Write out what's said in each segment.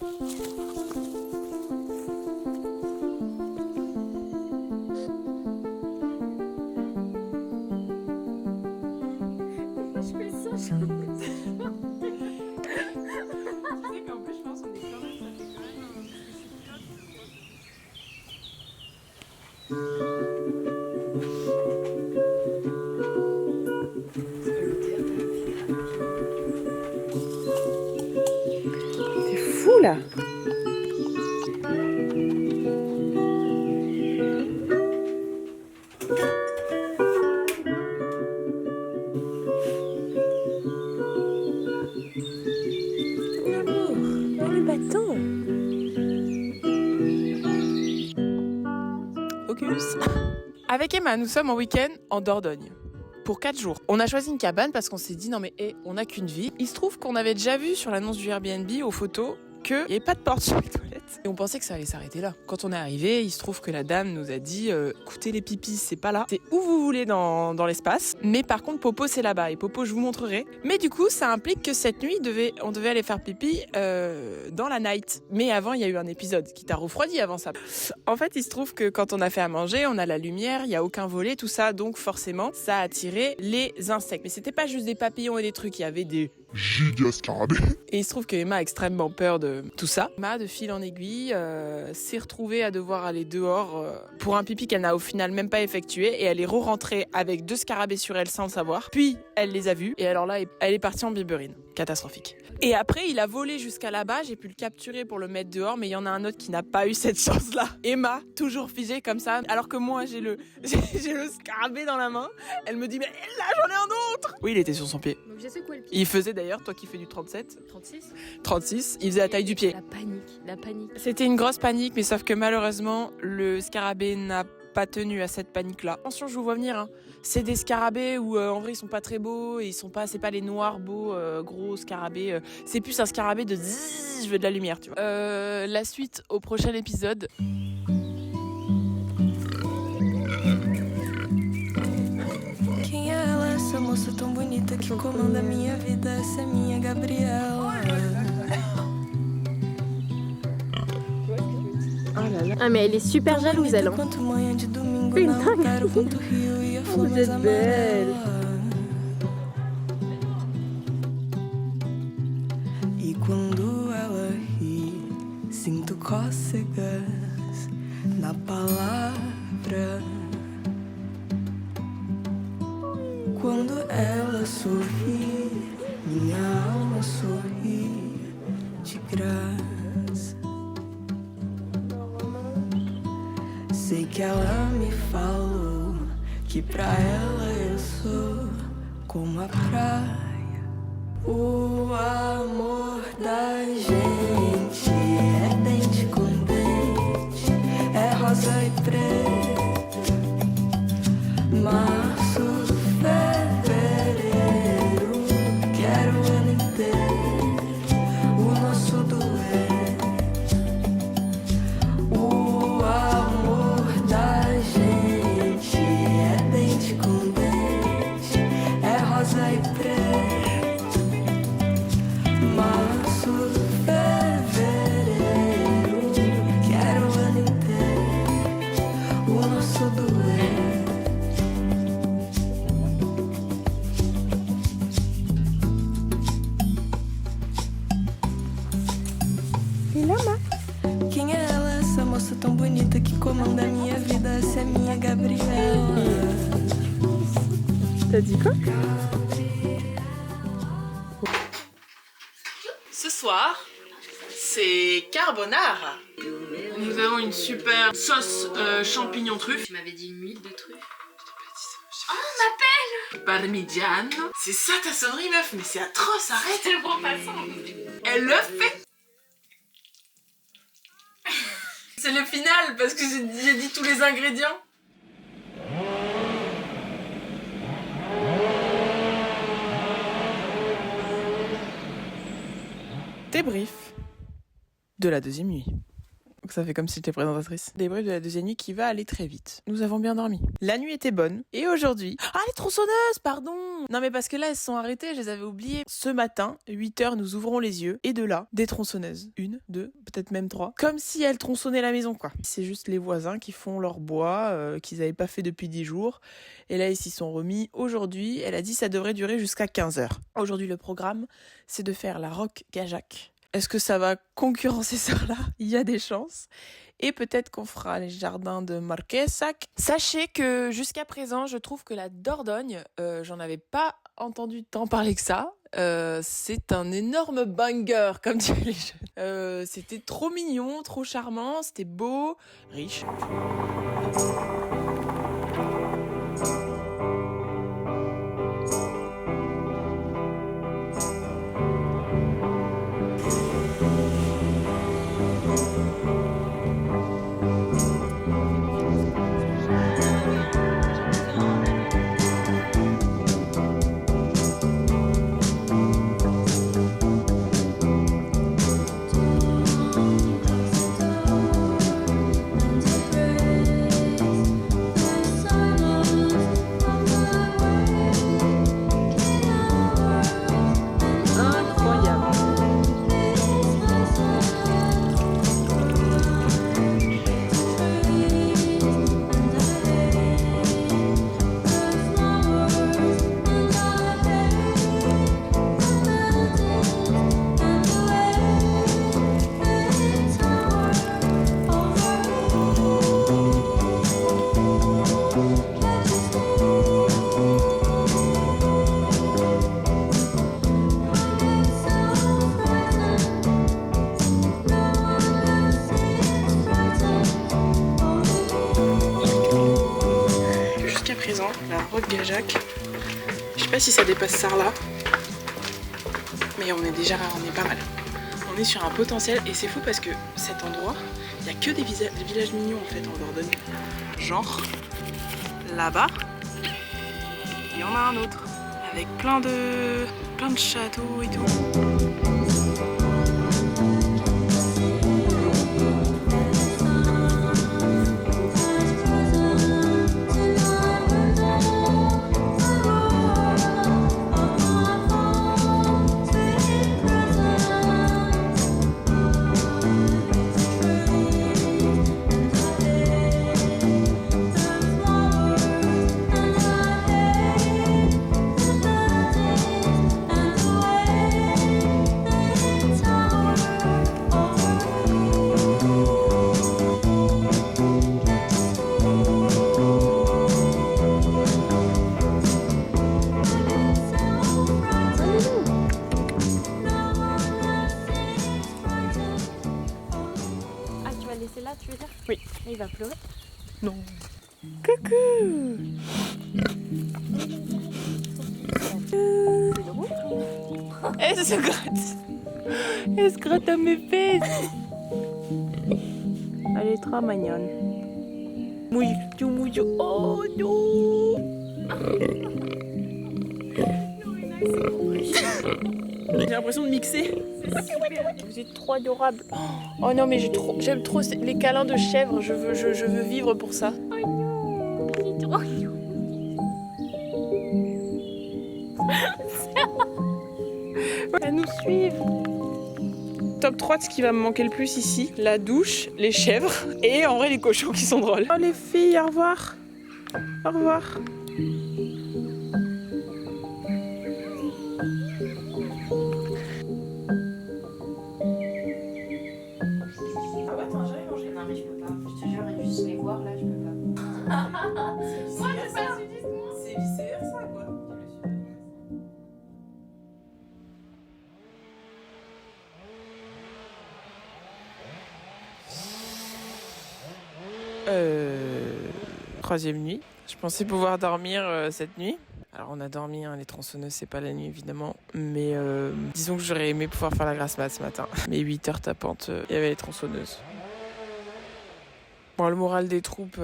C'est fou là. Le bateau. Oculus. Avec Emma, nous sommes en week-end en Dordogne. Pour 4 jours. On a choisi une cabane parce qu'on s'est dit non mais on n'a qu'une vie. Il se trouve qu'on avait déjà vu sur l'annonce du Airbnb aux photos qu'il n'y avait pas de porte sur les toilettes. Et on pensait que ça allait s'arrêter là. Quand on est arrivé, il se trouve que la dame nous a dit écoutez les pipis, c'est pas là. C'est où vous voulez dans l'espace. Mais par contre, Popo, c'est là-bas. Et Popo, je vous montrerai. Mais du coup, ça implique que cette nuit, on devait aller faire pipi dans la night. Mais avant, il y a eu un épisode qui t'a refroidi avant ça. En fait, il se trouve que quand on a fait à manger, on a la lumière, il n'y a aucun volet, tout ça. Donc forcément, ça a attiré les insectes. Mais c'était pas juste des papillons et des trucs. Il y avait des giga scarabée. Et il se trouve que Emma a extrêmement peur de tout ça. Emma, de fil en aiguille, s'est retrouvée à devoir aller dehors pour un pipi qu'elle n'a au final même pas effectué. Et elle est re-rentrée avec 2 scarabées sur elle sans le savoir. Puis, elle les a vus. Et alors là, elle est partie en biberine. Catastrophique. Et après, il a volé jusqu'à là-bas. J'ai pu le capturer pour le mettre dehors. Mais il y en a un autre qui n'a pas eu cette chance-là. Emma, toujours figée comme ça. Alors que moi, j'ai le scarabée dans la main. Elle me dit, mais là, j'en ai un autre. Oui, il était sur son pied. Donc je sais quoi le pied. Il faisait d'ailleurs, toi qui fais du 37, 36. 36, il faisait la taille du pied. La panique. C'était une grosse panique, mais sauf que malheureusement, le scarabée n'a pas tenu à cette panique-là. Attention, je vous vois venir, hein. C'est des scarabées où en vrai ils sont pas très beaux, et c'est pas les noirs beaux gros scarabées. C'est plus un scarabée de zzz, je veux de la lumière, tu vois. La suite au prochain épisode. Quem é ela, essa moça tão bonita que comanda minha vida? Essa é minha Gabriela. Ah mais elle est super jalouse elle. Quanto manhã de domingo Putain. não quero quanto rio e a flor Vous mais êtes belle. amarela. E quando ela ri, sinto cócegas na palavra. Quando ela sorri, minha alma sorri de graça. Sei que ela me falou que pra ela eu sou como a praia. O amor da gente é dente com dente, é rosa e preto, março, fevereiro, quero o ano inteiro, o nosso dueto. O amor da gente é dente com dente, é rosa e preto, março, fevereiro, quero o ano inteiro, o nosso dueto. Quem é ela, essa moça tão bonita que comanda a minha vida? Essa é minha Gabriela. T'as dit quoi? Ce soir, c'est carbonara. Nous avons une super sauce champignon truffe. Tu m'avais dit une huile de truffe. Parmigiano. C'est ça ta sonnerie, meuf, mais c'est atroce, arrête. C'est le bon passant. Elle le fait. C'est le final parce que j'ai dit tous les ingrédients. Débrief de la deuxième nuit. Donc ça fait comme si j'étais présentatrice. Débrief de la deuxième nuit qui va aller très vite. Nous avons bien dormi. La nuit était bonne. Et aujourd'hui... Ah, les tronçonneuses, pardon. Non mais parce que là, elles se sont arrêtées, je les avais oubliées. Ce matin, 8h, nous ouvrons les yeux. Et de là, des tronçonneuses. 1, 2, peut-être même 3. Comme si elles tronçonnaient la maison, quoi. C'est juste les voisins qui font leur bois, qu'ils n'avaient pas fait depuis 10 jours. Et là, ils s'y sont remis aujourd'hui. Elle a dit que ça devrait durer jusqu'à 15h. Aujourd'hui, le programme, c'est de faire la Roque Gajac. Est-ce que ça va concurrencer ça là? Il y a des chances. Et peut-être qu'on fera les jardins de Marquesac. Sachez que jusqu'à présent, je trouve que la Dordogne, j'en avais pas entendu tant parler que ça. C'est un énorme banger, comme disent les jeunes. C'était trop mignon, trop charmant, c'était beau, riche. La Roque Gajac. Je sais pas si ça dépasse Sarlat, mais on est pas mal. On est sur un potentiel et c'est fou parce que cet endroit, il n'y a que des villages mignons en fait en Dordogne. Genre là-bas, il y en a un autre avec plein de châteaux et tout. C'est là, tu veux dire? Oui. Et il va pleurer? Non. Coucou. Elle se gratte. Elle se gratte à mes fesses. Elle est trop mignonne. Mouille, tu mouilles. Oh non. J'ai l'impression de mixer. Vous êtes trop adorables. Oh non mais j'aime trop les câlins de chèvre. Je veux vivre pour ça. Elles nous suivent. Top 3 de ce qui va me manquer le plus ici. La douche, les chèvres et en vrai les cochons qui sont drôles. Oh les filles, au revoir. Au revoir. Troisième nuit. Je pensais pouvoir dormir cette nuit. Alors on a dormi, hein, les tronçonneuses c'est pas la nuit évidemment, mais disons que j'aurais aimé pouvoir faire la grasse mat ce matin. Mais 8h tapante, il y avait les tronçonneuses. Bon, le moral des troupes,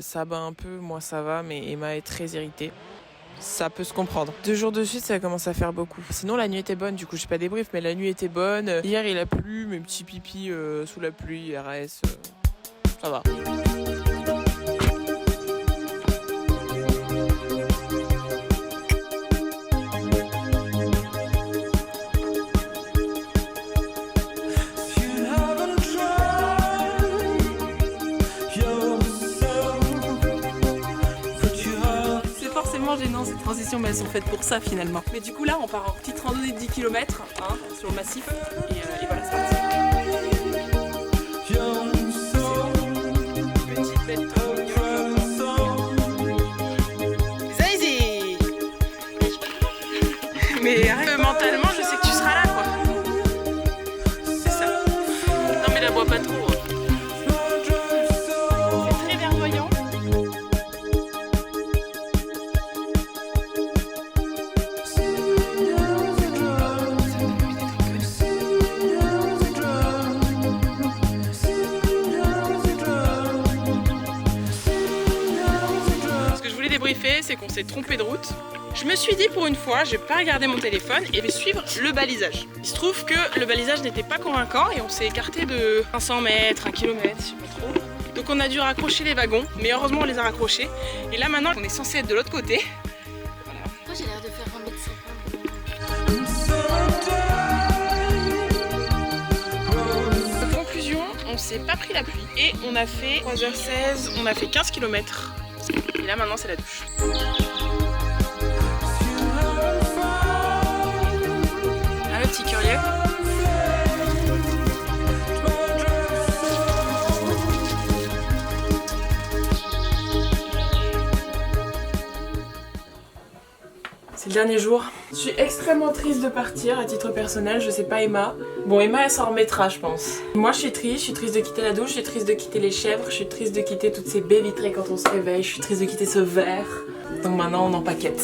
ça bat un peu, moi ça va, mais Emma est très irritée. ça peut se comprendre. 2 jours de suite, ça commence à faire beaucoup. Sinon, la nuit était bonne, du coup, j'ai pas débrief, mais la nuit était bonne. Hier, il a plu, mes petits pipis sous la pluie, RS, ça va. Gênant ces transitions, mais elles sont faites pour ça finalement. Mais du coup là on part en petite randonnée de 10 km sur le massif et voilà, c'est parti. Petite bête Zazie. Mais mentalement je sais que tu seras là quoi. C'est ça. Non mais la bois pas trop. C'est très verdoyant. C'est qu'on s'est trompé de route. Je me suis dit pour une fois, je vais pas regarder mon téléphone et je vais suivre le balisage. Il se trouve que le balisage n'était pas convaincant et on s'est écarté de 500 mètres, 1 km, je sais pas trop. Donc on a dû raccrocher les wagons, mais heureusement on les a raccrochés. Et là maintenant on est censé être de l'autre côté. Voilà. Moi j'ai l'air de faire 1 m. Conclusion, on s'est pas pris la pluie et on a fait 3h16, on a fait 15 km. Et là maintenant c'est la douche. Ah le petit curieux. C'est le dernier jour. Je suis extrêmement triste de partir à titre personnel, je sais pas Emma. Bon Emma elle s'en remettra je pense. Moi je suis triste de quitter la douche, je suis triste de quitter les chèvres, je suis triste de quitter toutes ces baies vitrées quand on se réveille, je suis triste de quitter ce verre. Donc maintenant on empaquette.